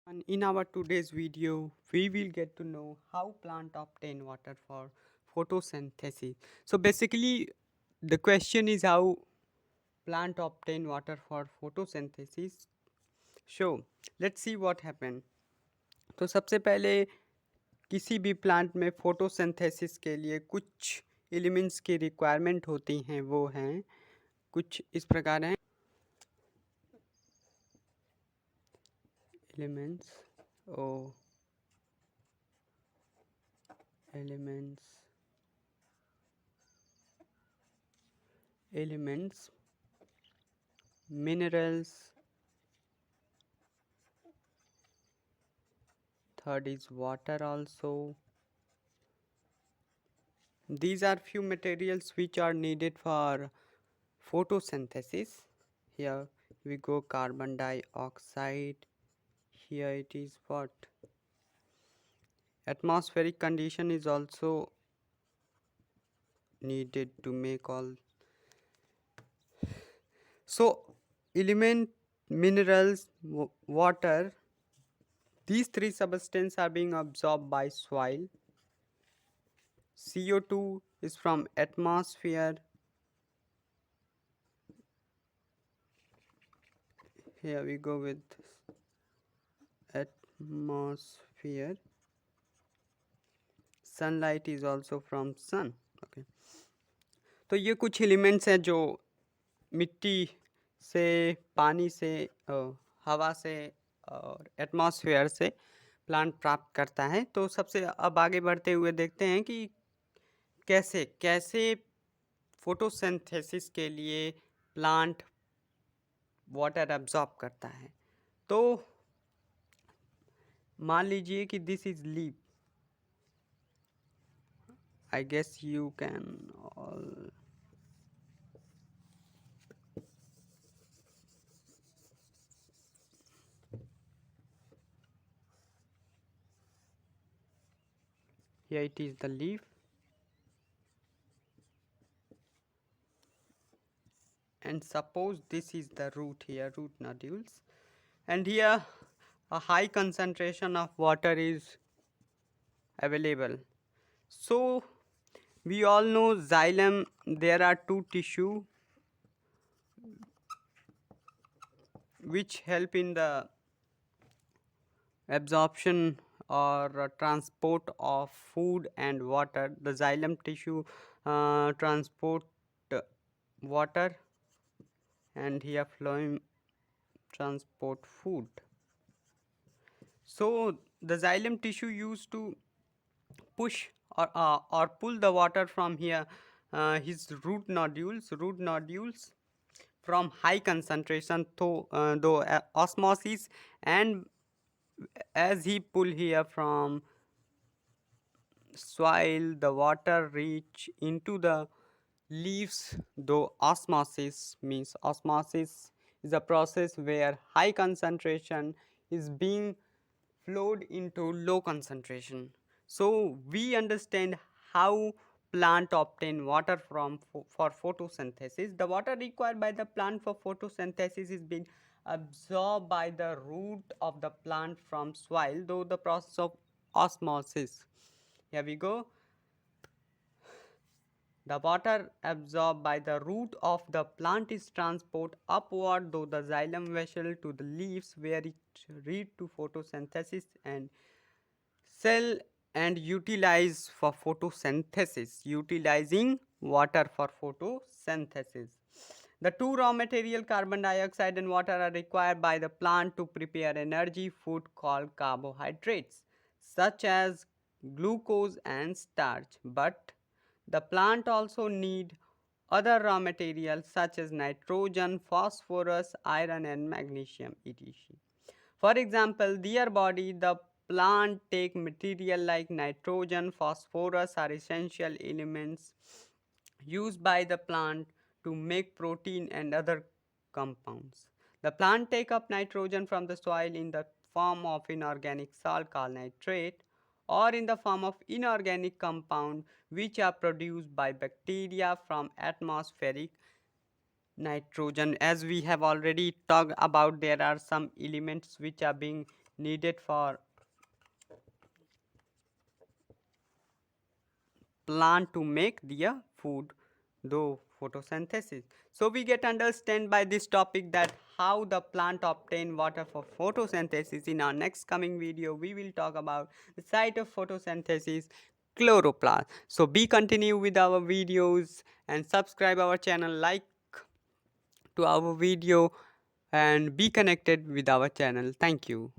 And in our today's video, we will get to know how plant obtain water for photosynthesis. So basically, the question is how plant obtain water for photosynthesis. So let's see what happened. तो सबसे पहले किसी भी plant में photosynthesis के लिए कुछ elements की रिक्वायरमेंट होती हैं, वो हैं कुछ इस प्रकार हैं elements oh elements elements minerals. Third is water also. These are few materials which are needed for photosynthesis. Here we go carbon dioxide. Here it is what? Atmospheric condition is also needed to make all. So element, minerals, water, these three substances are being absorbed by soil. CO2 is from atmosphere. Here we go with atmosphere. Sunlight is also from sun. Okay. तो ये कुछ elements हैं जो मिट्टी से, पानी से, हवा से और एटमॉस्फेयर से प्लांट प्राप्त करता है। तो सबसे अब आगे बढ़ते हुए देखते हैं कि कैसे कैसे फोटोसिंथेसिस के लिए प्लांट वाटर एब्जॉर्ब करता है। तो मान लीजिए कि this is leaf. I guess you can all. Here it is the leaf, and suppose this is the root here, root nodules, and here a high concentration of water is available. So we all know xylem, there are two tissue which help in the absorption or transport of food and water. The xylem tissue transport water, and here phloem transport food. So the xylem tissue used to push or pull the water from here, his root nodules from high concentration though osmosis, and as he pull here from soil, the water reach into the leaves. Though osmosis is a process where high concentration is being flowed into low concentration. So we understand how plant obtain water for photosynthesis. The water required by the plant for photosynthesis is being absorbed by the root of the plant from soil, though the process of osmosis. Here we go. The water absorbed by the root of the plant is transported upward through the xylem vessel to the leaves, where it leads to photosynthesis and cell and utilize for photosynthesis, utilizing water for photosynthesis. The two raw material, carbon dioxide and water, are required by the plant to prepare energy food called carbohydrates, such as glucose and starch. But the plant also need other raw materials such as nitrogen, phosphorus, iron and magnesium, etc. For example, their body, the plant take material like nitrogen, phosphorus are essential elements used by the plant to make protein and other compounds. The plant take up nitrogen from the soil in the form of inorganic salt called nitrate, or in the form of inorganic compound which are produced by bacteria from atmospheric nitrogen. As we have already talked about, there are some elements which are being needed for plant to make their food, though photosynthesis. So we get understand by this topic that how the plant obtain water for photosynthesis. In our next coming video we will talk about the site of photosynthesis, chloroplast. So be continue with our videos and subscribe our channel, like to our video, and be connected with our channel. Thank you.